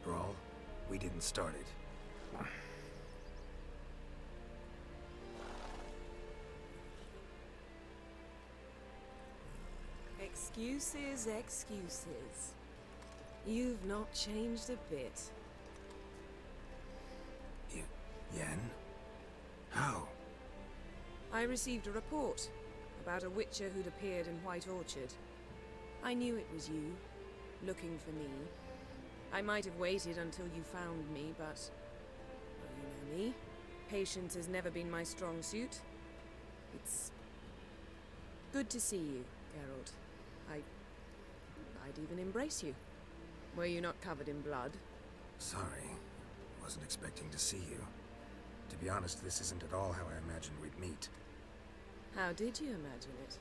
brawl. We didn't start it. Excuses, excuses. You've not changed a bit. Yen? How? I received a report about a witcher who'd appeared in White Orchard. I knew it was you, looking for me. I might have waited until you found me, but... well, you know me. Patience has never been my strong suit. It's... good to see you, Geralt. I'd even embrace you. Were you not covered in blood? Sorry. Wasn't expecting to see you. To be honest, this isn't at all how I imagined we'd meet. How did you imagine it?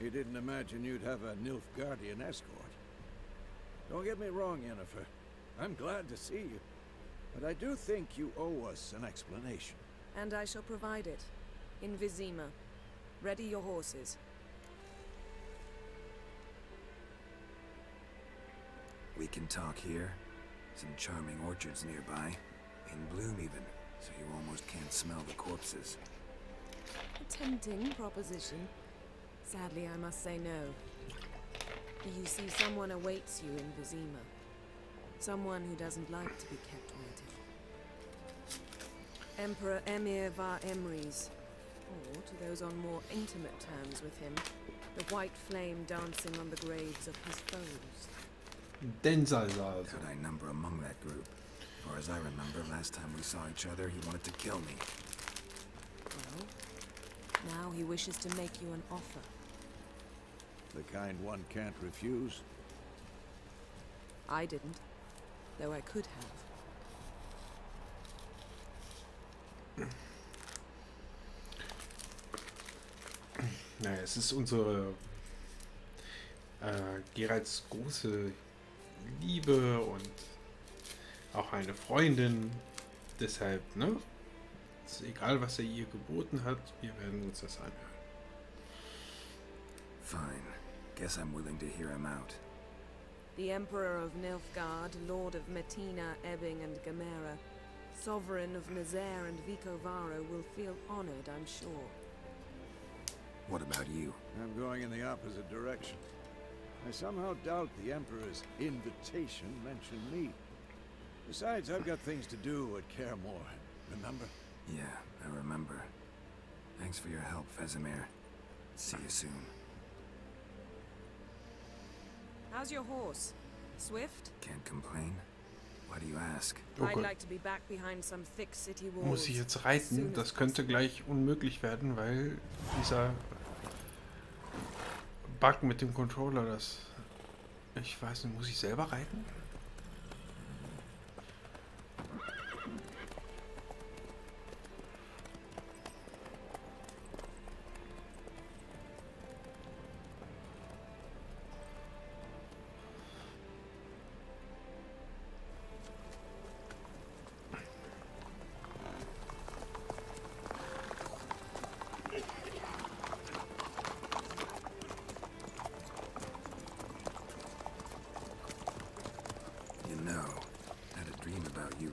You didn't imagine you'd have a Nilfgaardian escort. Don't get me wrong, Yennefer. I'm glad to see you. But I do think you owe us an explanation. And I shall provide it. In Vizima. Ready your horses. We can talk here. Some charming orchards nearby. In bloom even, so you almost can't smell the corpses. A tempting proposition. Sadly, I must say no. You see, someone awaits you in Vizima. Someone who doesn't like to be kept waiting. Emperor Emir var Emrys. Or, to those on more intimate terms with him, the white flame dancing on the graves of his foes. Could I number among that group? For as I remember, last time we saw each other, he wanted to kill me. Well, now he wishes to make you an offer. The kind one can't refuse. I didn't, though I could have. Naja, es ist unsere Geralts große Liebe und auch eine Freundin. Deshalb, ne? Ist egal, was er ihr geboten hat, wir werden uns das anhören. Fine. Guess I'm willing to hear him out. The Emperor of Nilfgaard, Lord of Metina, Ebbing and Gamera, Sovereign of Nazaire and Vicovaro will feel honored, I'm sure. What about you? I'm going in the opposite direction. I somehow doubt the Emperor's invitation mentioned me. Besides, I've got things to do at Kaer Morhen, remember? Yeah, I remember. Thanks for your help, Vesemir. See you soon. How's your horse? Swift? Can't complain. Why do you ask? Oh I'd Gott. like to be back behind some thick city walls. Muss ich jetzt reiten? Das könnte gleich unmöglich werden, weil dieser Bug mit dem Controller, das... Ich weiß nicht, muss ich selber reiten?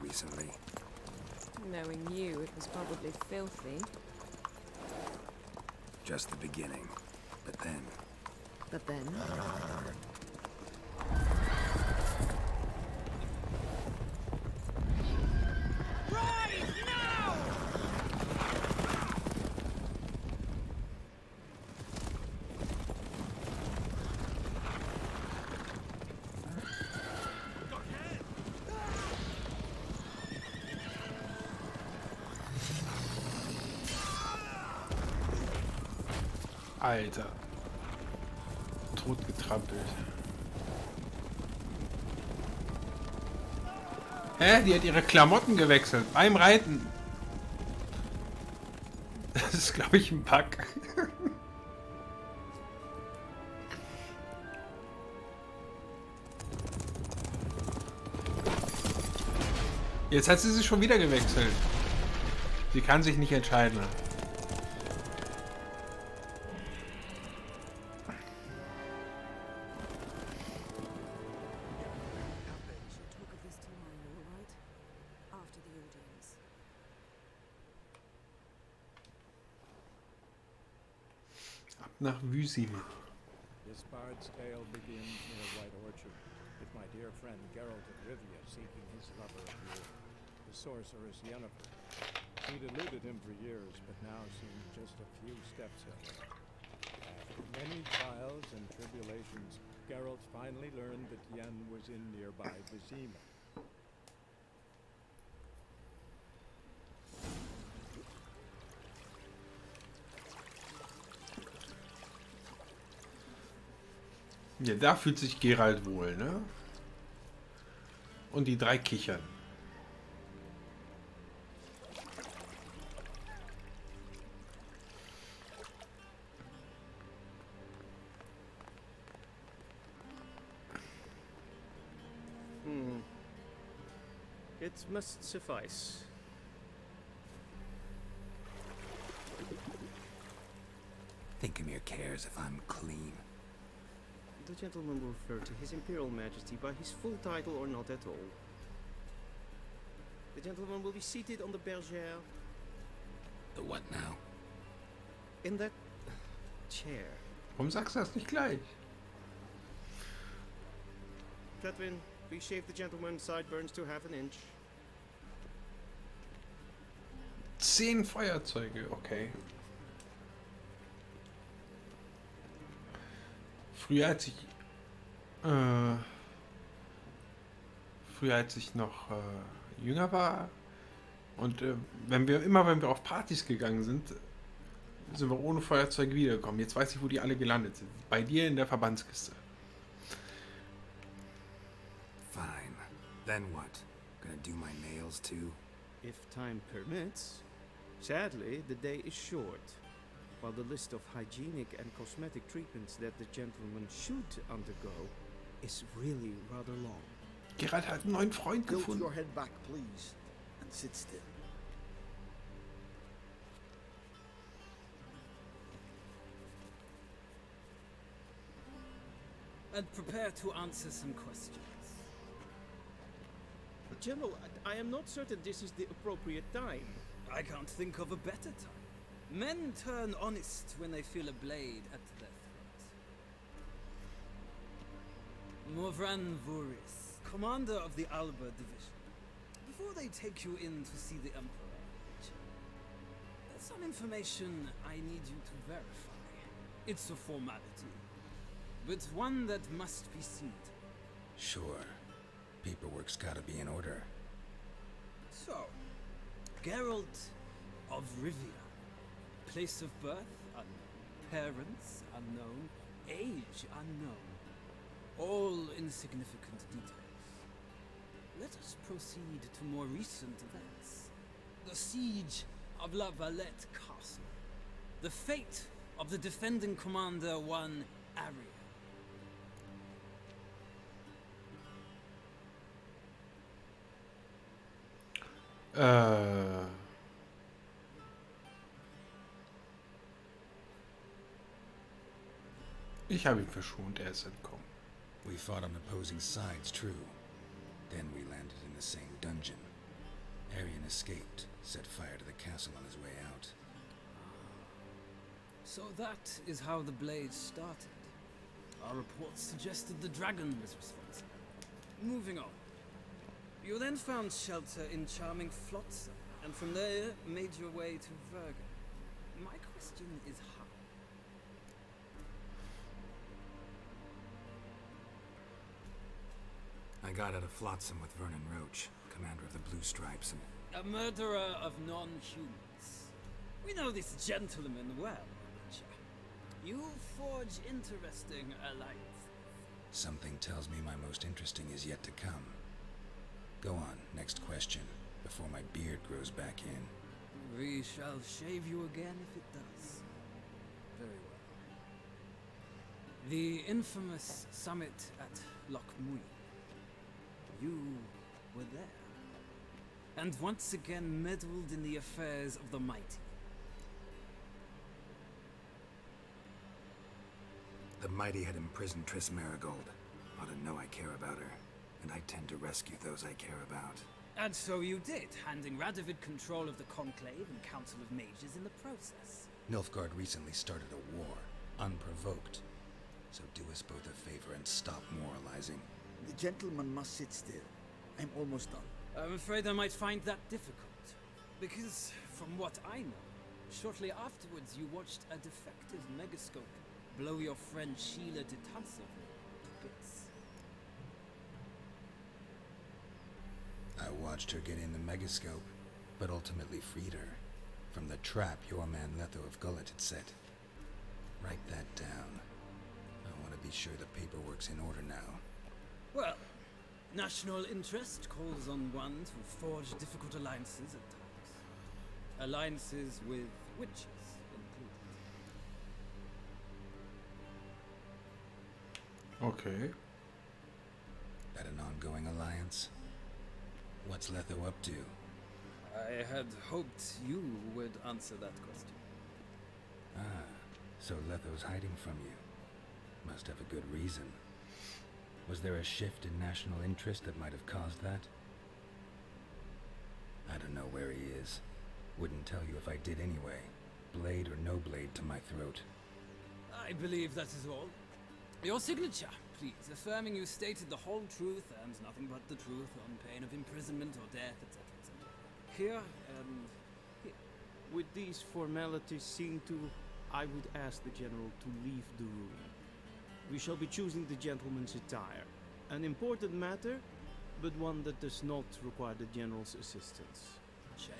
Recently. Knowing you, it was probably filthy. Just the beginning. But then... But then? Rise now! Alter. Totgetrampelt. Hä? Die hat ihre Klamotten gewechselt. Beim Reiten. Das ist, glaube ich, ein Bug. Jetzt hat sie sich schon wieder gewechselt. Sie kann sich nicht entscheiden. nach Vizima. This bard's tale begins in a white orchard, with my dear friend Geralt of Rivia seeking his lover of yore, the sorceress Yennefer. She'd eluded him for years, but now seemed just a few steps ahead. After many trials and tribulations, Geralt finally learned that Yen was in nearby Vizima. Ja, da fühlt sich Geralt wohl, ne? Und die drei kichern. It must suffice. Think cares if I'm clean. The gentleman will refer to His Imperial Majesty by his full title or not at all. The gentleman will be seated on the bergère. The what now? In that chair. Warum sagst du das nicht gleich? Catwin, please shave the gentleman's sideburns to half an inch. 10 Feuerzeuge, okay. Früher als ich noch jünger war und wenn wir auf Partys gegangen sind, sind wir ohne Feuerzeuge wiedergekommen. Jetzt weiß ich, wo die alle gelandet sind. Bei dir in der Verbandskiste. Fine. Then what? Gonna do my nails too? If time permits. Sadly, the day is short, while the list of hygienic and cosmetic treatments that the gentleman should undergo is really rather long. Geralt hat einen neuen Freund Tilt gefunden. your head back, please, and sit still. And prepare to answer some questions. General, I am not certain this is the appropriate time. I can't think of a better time. Men turn honest when they feel a blade at their throat. Morvran Vuris, commander of the Alba Division. Before they take you in to see the Emperor, there's some information I need you to verify. It's a formality, but one that must be seen to. Sure. Paperwork's gotta be in order. So, Geralt of Rivia. Place of birth unknown. Parents unknown. Age unknown. All insignificant details. Let us proceed to more recent events. The siege of La Valette Castle. The fate of the defending commander, one Arya. Ich habe ihn verschont, er ist entkommen. We fought on opposing sides, true. Then we landed in the same dungeon. Aryan escaped, set fire to the castle on his way out. So that is how the blade started. Our reports suggested the dragon was responsible. Moving on. You then found shelter in charming Flotsam, and from there made your way to Verga. My question is how? I got out of Flotsam with Vernon Roach, commander of the Blue Stripes, and A murderer of non-humans. We know this gentleman well, Witcher. You forge interesting alliances. something tells me my most interesting is yet to come. Go on, next question, before my beard grows back in. We shall shave you again if it does. Very well. The infamous summit at Loch Mui. You were there. And once again meddled in the affairs of the mighty. The mighty had imprisoned Triss Marigold. Ought to know I care about her, and I tend to rescue those I care about. And so you did, handing Radovid control of the Conclave and Council of Mages in the process. Nilfgaard recently started a war. unprovoked. So do us both a favor and stop moralizing. The gentleman must sit still. I'm almost done. I'm afraid I might find that difficult. Because, from what I know, shortly afterwards you watched a defective megascope blow your friend Sheila de Tassel to bits. I watched her get in the megascope, but ultimately freed her from the trap your man Letho of Gullet had set. Write that down. I want to be sure the paperwork's in order now. Well, national interest calls on one to forge difficult alliances at times. Alliances with witches included. Okay. That an ongoing alliance? What's Letho up to? I had hoped you would answer that question. Ah, so Letho's hiding from you. Must have a good reason. Was there a shift in national interest that might have caused that? I don't know where he is. Wouldn't tell you if I did anyway. Blade or no blade to my throat. I believe that is all. Your signature, please, affirming you stated the whole truth and nothing but the truth on pain of imprisonment or death, etc., etc. Here and here. With these formalities seen to, I would ask the general to leave the room. We shall be choosing the gentleman's attire. An important matter, but one that does not require the general's assistance. Shame.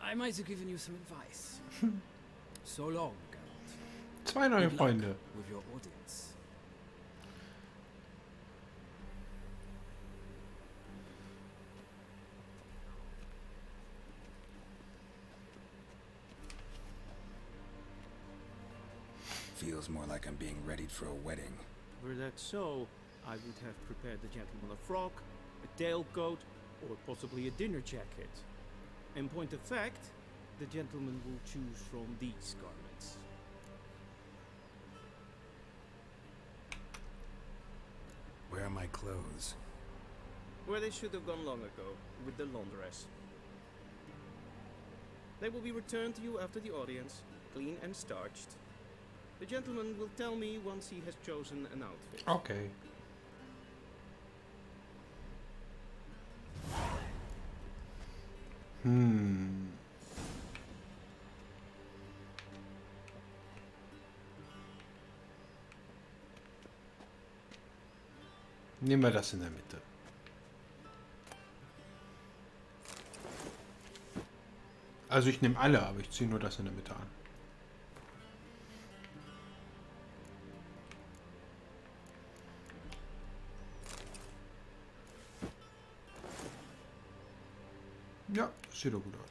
I might have given you some advice. So long, Geralt. 2 neue Good luck Freunde. with your audience. Feels more like I'm being readied for a wedding. Were that so, I would have prepared the gentleman a frock, a tailcoat, or possibly a dinner jacket. In point of fact, the gentleman will choose from these garments. Where are my clothes? Where they should have gone long ago, with the laundress. They will be returned to you after the audience, clean and starched. The gentleman will tell me once he has chosen an outfit. Okay. Nehmen wir das in der Mitte. Also ich nehme alle, aber ich ziehe nur das in der Mitte an. Ja, sieht doch gut aus.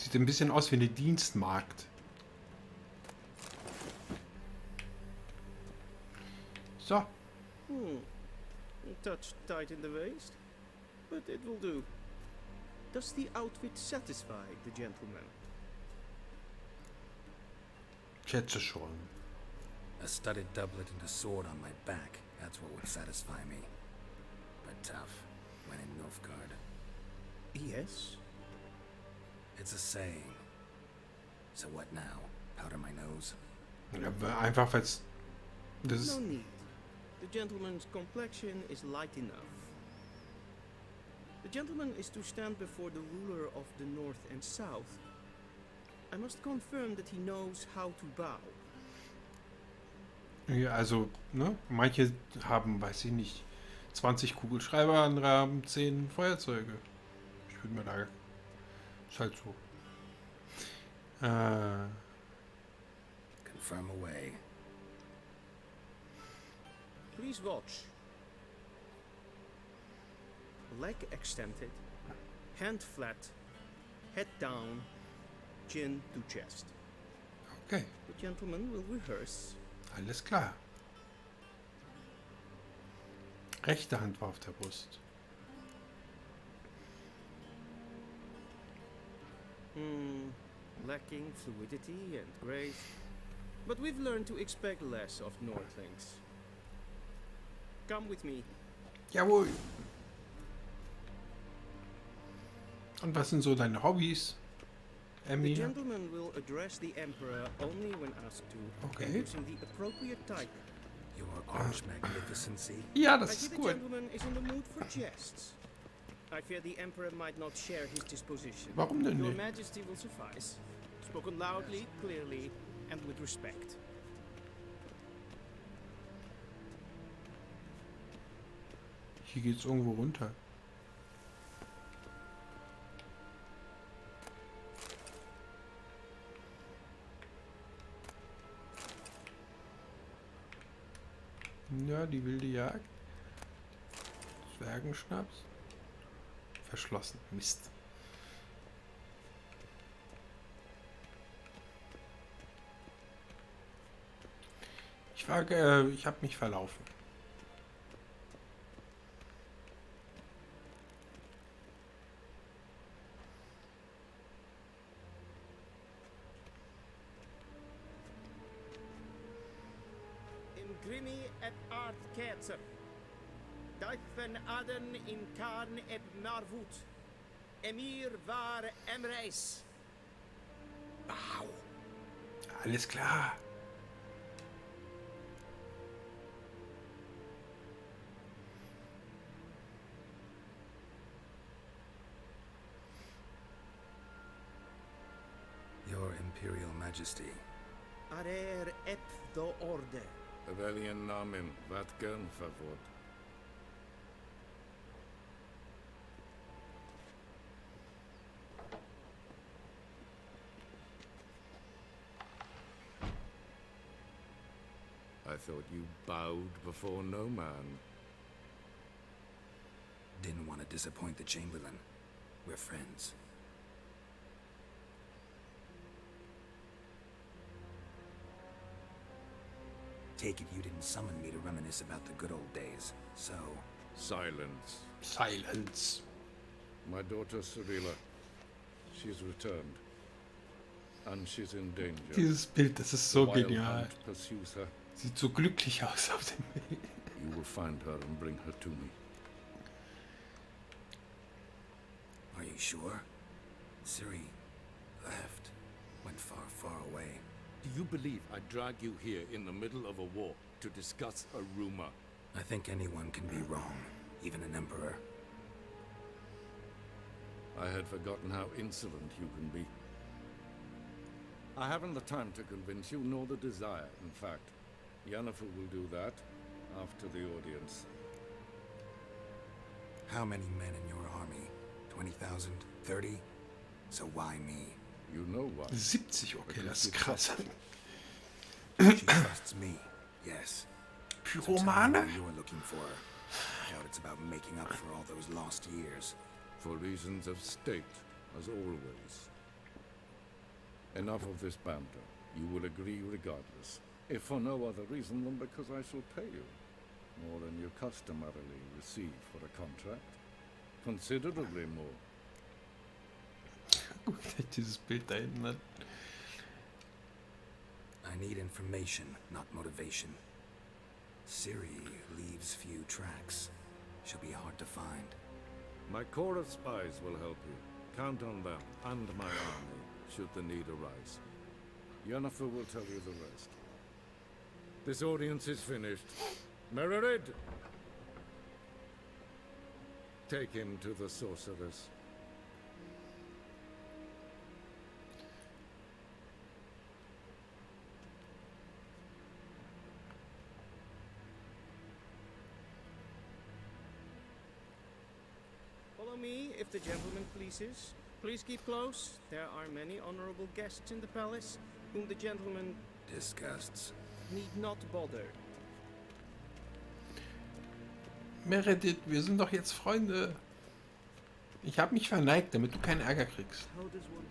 Sieht ein bisschen aus wie eine Dienstmagd. So. A touch tight in the waist, but it will do. Does the outfit satisfy the gentleman? Schätze schon. A studded doublet and a sword on my back. That's what would satisfy me. But tough, when in Nilfgaard. Yes. It's a saying. So what now? Powder my nose? Ja, einfach weil es... Das No ist... need. The gentleman's complexion is light enough. The gentleman is to stand before the ruler of the North and South. I must confirm that he knows how to bow. Ja, also, ne? Manche haben, weiß ich nicht, 20 Kugelschreiber, andere haben 10 Feuerzeuge. Ich würde mal da... Ist halt so. Confirm away. Please watch. Leg extended, hand flat, head down, chin to chest. Okay, The gentleman will rehearse. alles klar. Rechte Hand war auf der Brust. Lacking fluidity and grace. But we've learned to expect less of Nordlings. Come with me. Jawohl. Und was sind so deine Hobbys? The Emmy. gentleman will address the Emperor only when asked to, Okay. and using the appropriate title. Your Arch Magnificency. Ja, I das see ist the gut. gentleman is in the mood for jests. I fear the Emperor might not share his disposition. Warum denn Your nicht? Majesty will suffice. Spoken loudly, clearly, and with respect. Hier geht's irgendwo runter. Ja, die wilde Jagd. Zwergenschnaps. Verschlossen. Mist. Ich habe mich verlaufen. In Grimmi et art Kerzer. Duiven Aden in Karn et Marvut. Emir war Emreis. Wow. Alles klar. Your Imperial Majesty. Arer ep do orde. Welchen Namen wird gern verwort? I thought you bowed before no man. Didn't want to disappoint the Chamberlain. We're friends. Take it you didn't summon me to reminisce about the good old days, so... Silence. Silence. My daughter Cirilla, she's returned. And she's in danger. Dieses Bild, das ist so The wild genial. hunt pursues her. Sieht so glücklich aus auf dem Bild. You will find her and bring her to me. Are you sure? Ciri left. Went far, far away. Do you believe I drag you here in the middle of a war to discuss a rumor? I think anyone can be wrong, even an emperor. I had forgotten how insolent you can be. I haven't the time to convince you, nor the desire, in fact. Yennefer will do that after the audience. How many men in your army? 20,000? 30? So why me? You know why. 70, okay, das ist krass. She trusts me, yes. So tell me Pyromane? what you're looking for. Doubt it's about making up for all those lost years. For reasons of state, as always. Enough of this banter. You will agree regardless. If for no other reason than because I shall pay you. More than you customarily receive for a contract. Considerably more. Guckt euch dieses Bild da hinten an. I need information, not motivation. Ciri leaves few tracks. She'll be hard to find. My corps of spies will help you. Count on them and my army, should the need arise. Yennefer will tell you the rest. This audience is finished. Mererid! Take him to the sorceress. Follow me, if the gentleman pleases. Please keep close. There are many honorable guests in the palace, whom the gentleman Disgusts. need not bother. Meredith, wir sind doch jetzt Freunde. Ich habe mich verneigt, damit du keinen Ärger kriegst. How does one